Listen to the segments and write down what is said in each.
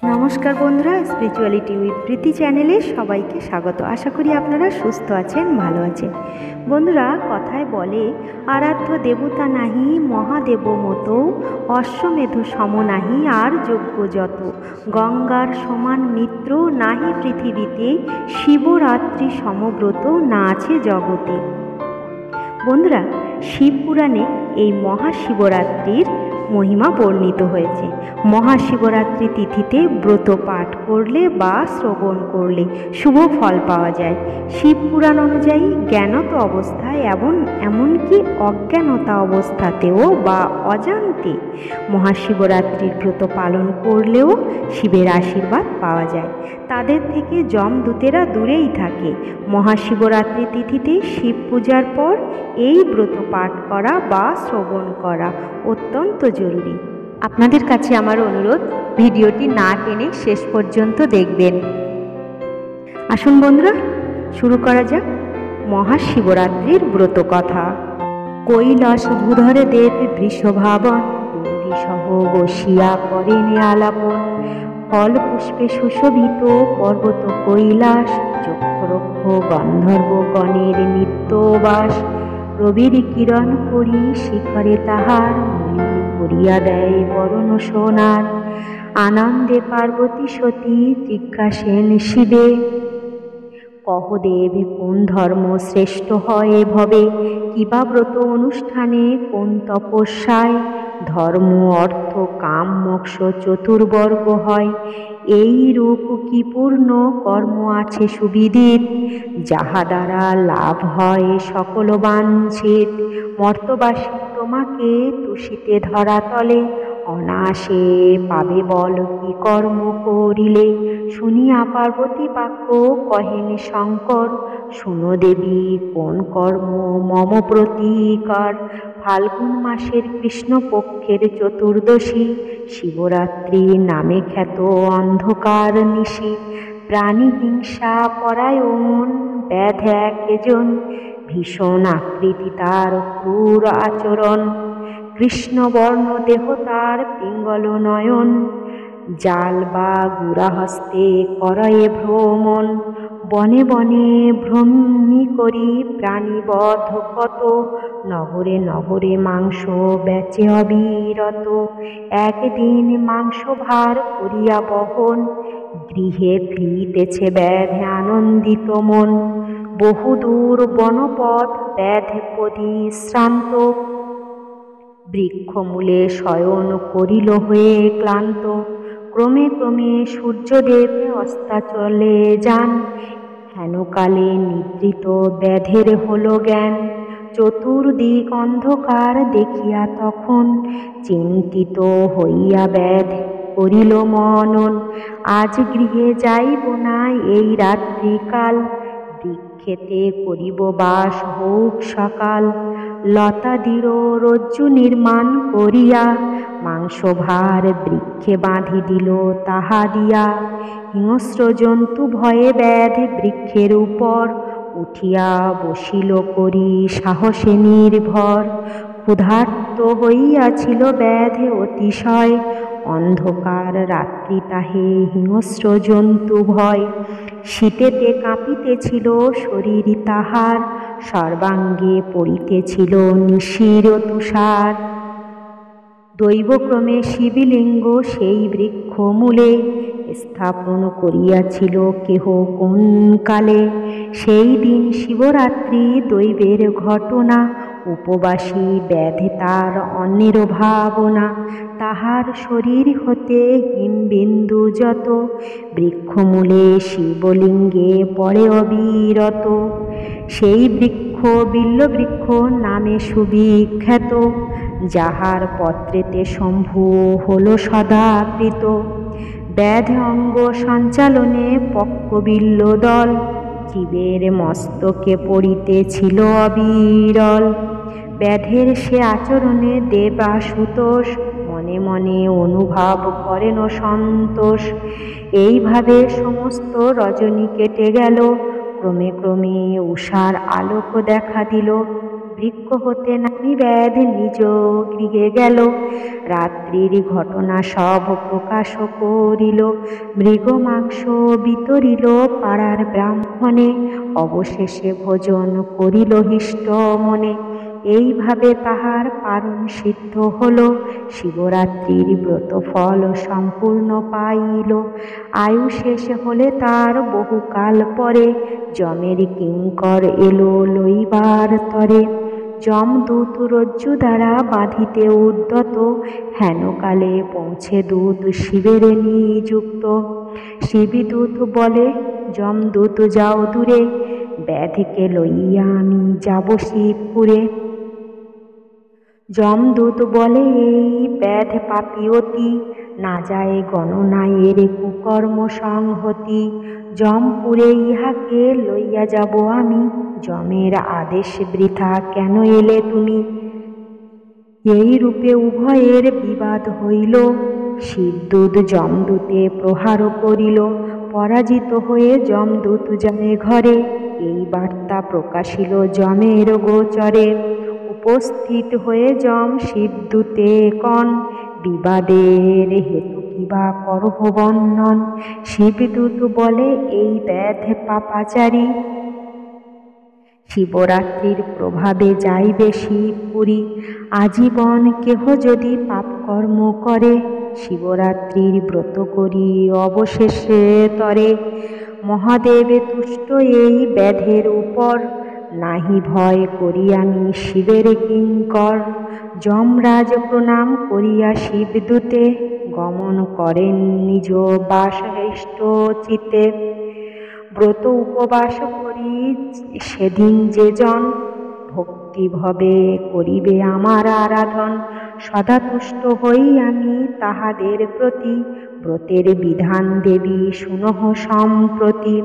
নমস্কার বন্ধুরা, spirituality with প্রীতি চ্যানেলে সবাইকে স্বাগত। আশা করি আপনারা সুস্থ আছেন, ভালো আছেন। বন্ধুরা, কথায় বলে আরাধ্য দেবতা নাহি মহাদেব মতো, অশ্বমেধ সম নাহি আর যজ্ঞ যত, গঙ্গার সমান মিত্র নাহি পৃথিবীতে, শিবরাত্রি সমব্রত না আছে জগতে। বন্ধুরা, শিব পুরাণে এই মহাশিবরাত্রির মহিমা বর্ণিত হয়েছে। মহাশিবরাত্রি তিথিতে ব্রত পাঠ করলে বা শ্রবণ করলে শুভ ফল পাওয়া যায়। শিব পুরাণ অনুযায়ী জ্ঞানত অবস্থায় এবং এমনকি অজ্ঞানতা অবস্থাতেও বা অজান্তে মহাশিবরাত্রির ব্রত পালন করলেও শিবের আশীর্বাদ পাওয়া যায়। তাদের থেকে যমদূতেরা দূরেই থাকে। মহাশিবরাত্রি তিথিতে শিব পূজার পর এই ব্রত পাঠ করা বা শ্রবণ করা অত্যন্ত জরুরি। আপনাদের কাছে আমার অনুরোধ, ভিডিওটি না টেনে শেষ পর্যন্ত দেখবেন। আসুন বন্ধুরা, শুরু করা যাক মহাশিবরাত্রির ব্রত কথা। কৈলাস ভূধরে দেব বৃষভাবন, গৌরী সহ বসিয়া করেন আলাপন, ফল পুষ্পে সুশোভিত পর্বত কৈলাস, চক্ষুরক্ষ গন্ধর্ব গণের নিত্যবাস, রবির কিরণ করি শিখরে তাহার, মলিন করিয়া দেয় বরণ সোনার, আনন্দে পার্বতী সতী জিজ্ঞাসেন শিবে, কহ দেব কোন ধর্ম শ্রেষ্ঠ হয় ভবে, কিবা ব্রত অনুষ্ঠানে কোন তপস্যায়, ধর্ম অর্থ কাম মোক্ষ চতুর্বর্গ হয়, এই রূপ কি পূর্ণ কর্ম আছে সুবিদিত, যাহা দ্বারা লাভ হয় সকল বাঞ্ছিত, মর্তবাসী তোমাকে তুষিতে ধরাতলে, অনায়াসে পাবে বল কি কর্ম করিলে, শুনিয়া পার্বতী বাক্য কহেন শঙ্কর, শুনো দেবী কোন কর্ম মম প্রতিকার, ফাল্গুন মাসের কৃষ্ণপক্ষের চতুর্দশী, শিবরাত্রি নামে খ্যাত অন্ধকার নিশি, প্রাণী হিংসা পরায়ণ ব্যাধ একজন, ভীষণ আকৃতি তার ক্রূর আচরণ, কৃষ্ণবর্ণ দেহ তার পিঙ্গল নয়ন, জাল বা গুড়া হস্তে করয়ে ভ্রমণ, বনে বনে ভ্রমি করি প্রাণীবধ কত, নগরে নগরে মাংস বেচে অবিরত, একদিন মাংস ভার করিয়া বহন, গৃহে ফিরিতেছে ব্যাধে আনন্দিত মন, বহুদূর বনপথ ব্যাধে পরিশ্রান্ত, বৃক্ষমূলে শয়ন করিল হয়ে ক্লান্ত, ক্রমে ক্রমে সূর্যদেব অস্তাচলে যান, হেনকালে নিদ্রিত ব্যাধের হলো জ্ঞান, চতুর্দিক অন্ধকার দেখিয়া তখন, চিন্তিত হইয়া ব্যাধ করিল মনন, আজ গৃহে যাইব না এই রাত্রিকাল, বৃক্ষেতে করিব বাস হোক সকাল, লতাদির রজ্জু নির্মাণ করিয়া, মাংস ভার বৃক্ষে বাঁধি দিল তাহা দিয়া, হিংস্র জন্তু ভয়ে ব্যাধ বৃক্ষের উপর, উঠিয়া বসিল করি সাহসে নির্ভর, ক্ষুধার্ত হইয়াছিল ব্যাধে অতিশয়, অন্ধকার রাত্রি তাহে হিংস্র জন্তু ভয়, শীতেতে কাঁপিতেছিল শরীর তাহার, সর্বাঙ্গে পড়িতেছিল নিশির তুষার, দৈবক্রমে শিবলিঙ্গ সেই বৃক্ষ মূলে, স্থাপন করিয়াছিল কেহ কোন কালে, সেই দিন শিবরাত্রি দৈবের ঘটনা, উপবাসী ব্যাধে তার অন্যের ভাবনা, তাহার শরীর হতে হিমবিন্দু যত, বৃক্ষমূলে শিবলিঙ্গে পড়ে অবিরত, সেই বৃক্ষ বিল্ববৃক্ষ নামে সুবিখ্যাত, যাহার পত্রেতে শম্ভু হল সদাবৃত, ব্যাধ অঙ্গ সঞ্চালনে পক্ক বিল্ল দল, জীবের মস্তকে পড়িতেছিল অবিরল, ব্যাধের সে আচরণে দেবাশুতোষ, মনে মনে অনুভব করেন সন্তোষ, এইভাবে সমস্ত রজনী কেটে গেল, ক্রমে ক্রমে উষার আলোক দেখা দিল, বৃক্ষ হতে নামি ব্যাধ নিজ গৃহে গেল। রাত্রির ঘটনা সব প্রকাশ করিল, মৃগ মাংস বিতরিল পাড়ার ব্রাহ্মণে, অবশেষে ভোজন করিল হিষ্ট মনে। এইভাবে তাহার পারণ সিদ্ধ হল, শিবরাত্রির ব্রত ফল সম্পূর্ণ পাইল। আয়ু শেষ হলে তার বহুকাল পরে, যমের কিঙ্কর এলো লইবার তরে। যমদূত রজ্জু দ্বারা বাঁধিতে উদ্যত, হেনকালে পৌঁছে দূত শিবের নিযুক্ত। শিবদূত বলে, যমদূত যাও দূরে, ব্যাধিকে লইয়া আমি যাব শিবপুরে। যমদূত বলে, এই ব্যাধ পাপী অতি, না যায় গণনায় এর কুকর্ম সংহতি। যমপুরে ইহাকে লইয়া যাব আমি, যমের আদেশ বৃথা কেন এলে তুমি। এই রূপে উভয়ের বিবাদ হইল, শিবদূত যমদূতে প্রহার করিল। পরাজিত হয়ে যমদূত যায় ঘরে, এই বার্তা প্রকাশিল যমের গোচরে। উপস্থিত হয়ে যম শিবদূতে কন, বিবাদের হেতু কিবা করহ বর্ণন। শিবদূত বলে, এই ব্যাধ পাপাচারী, শিবরাত্রির প্রভাবে যাইবে শিবপুরী। আজীবন কেহ যদি পাপকর্ম করে, শিবরাত্রির ব্রত করি অবশেষে তরে। মহাদেবে তুষ্ট এই ব্যাধের উপর, নাহি ভয় করি আমি শিবের কিঙ্কর। যমরাজ প্রণাম করিয়া শিবদূতে, গমন করেন নিজ বাসহৃষ্ট চিতে। ব্রত উপবাস করি সেদিন যে জন, ভক্তিভাবে করিবে আমার আরাধন। সদা তুষ্ট হই আমি তাহাদের প্রতি, ব্রতের বিধান দেবী শুনহ সম্প্রতি।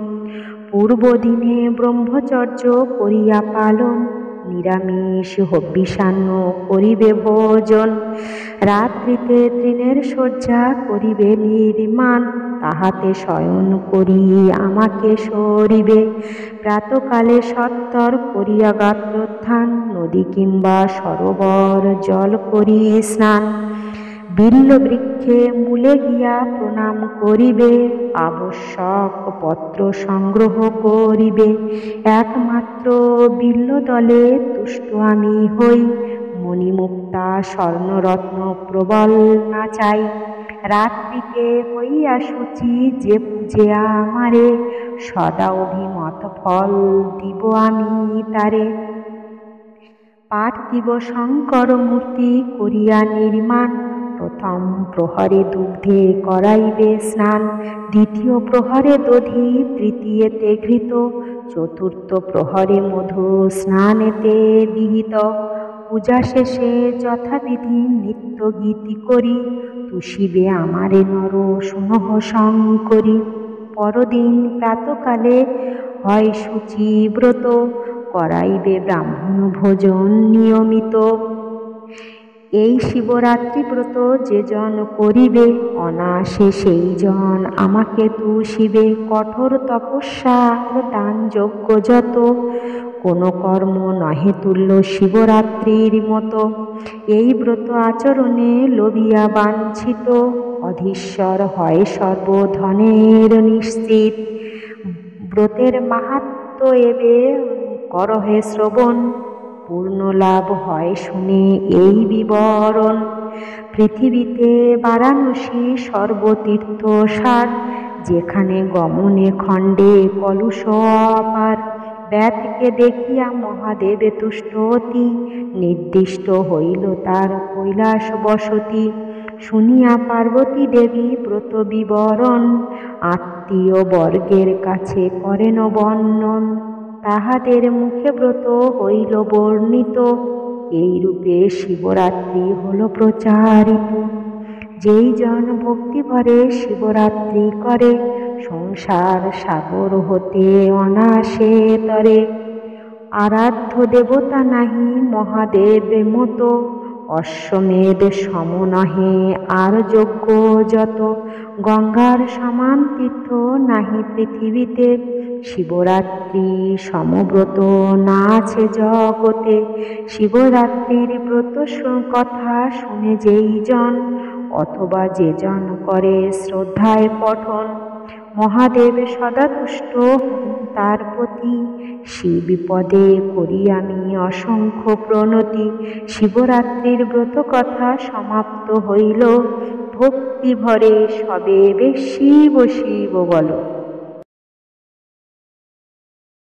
পূর্বদিনে ব্রহ্মচর্য করিয়া পালন, নিরামিষ হবিষান্ন করিবে ভোজন। রাত্রিতে তৃণের শয্যা করিবে নির্মাণ, তাহাতে শয়ন করি আমাকে সরিবে। প্রাতকালে সত্বর করিয়া গাত্রোত্থান, নদী কিংবা সরোবর জল করি স্নান। বিল্ব বৃক্ষে মূলে গিয়া প্রণাম করিবে, আবশ্যক পত্র সংগ্রহ করিবে। একমাত্র বিল্বদলে তুষ্ট আমি হই, মণিমুক্তা স্বর্ণরত্ন প্রবল না চাই। রাত্রিতে হইয়া শুচি যে পূজে আমারে, সদা অভিমত ফল দিব আমি তারে। পার্থিব শঙ্কর মূর্তি করিয়া নির্মাণ, প্রথম প্রহরে দুগ্ধে করাইবে স্নান। দ্বিতীয় প্রহরে দধি, তৃতীয়েতে ঘৃত, চতুর্থ প্রহরে মধু স্নানেতে বিহিত। পূজা শেষে যথাবিধি নিত্য গীতি করি, তুষিবে আমারে নর শুনহ শঙ্করী। পরদিন প্রাতকালে হয় শুচি ব্রত, করাইবে ব্রাহ্মণ ভোজন নিয়মিত। এই শিবরাত্রি ব্রত যে জন করিবে, অনায়াসে সেই জন আমাকে তুষিবে। কঠোর তপস্যা আর দান যজ্ঞ যত, কোন কর্ম নহে তুল্য শিবরাত্রির মতো। এই ব্রত আচরণে লোভিয়া বাঞ্ছিত, অধীশ্বর হয় সর্বধনের নিশ্চিত। ব্রতের মাহাত্ম্য এবে করহে শ্রবণ, পূর্ণ লাভ হয় শুনে এই বিবরণ। পৃথিবীতে বারাণসী সর্বতীর্থ সার, যেখানে গমনে খণ্ডে কলুষ অপার। ব্যাধকে দেখিয়া মহাদেবে তুষ্ট অতি, নির্দিষ্ট হইল তার কৈলাস বসতি। শুনিয়া পার্বতী দেবী ব্রত বিবরণ, আত্মীয় বর্গের কাছে করেন বর্ণন। তাহাদের মুখে ব্রত হইল বর্ণিত, এই রূপে শিবরাত্রি হল প্রচারিত। যেই জন ভক্তি ভরে শিবরাত্রি করে, সংসার সাগর হতে অনায়াসে তরে। আরাধ্য দেবতা নাহি মহাদেব মতো, অশ্বমেধ সম নহে আর যজ্ঞ যত। গঙ্গার সমান তীর্থ নাহি পৃথিবীতে, শিবরাত্রি সমব্রত না আছে জগতে। শিবরাত্রির ব্রত কথা শুনে যেই জন অথবা যে জন করে শ্রদ্ধায় পঠন, মহাদেব সদা তুষ্ট হন তার প্রতি। বিপদে করি আমি অসংখ্য প্রণতি। শিবরাত্রির ব্রত কথা সমাপ্ত হইল, ভক্তি ভরে সবে শিব শিব বলো।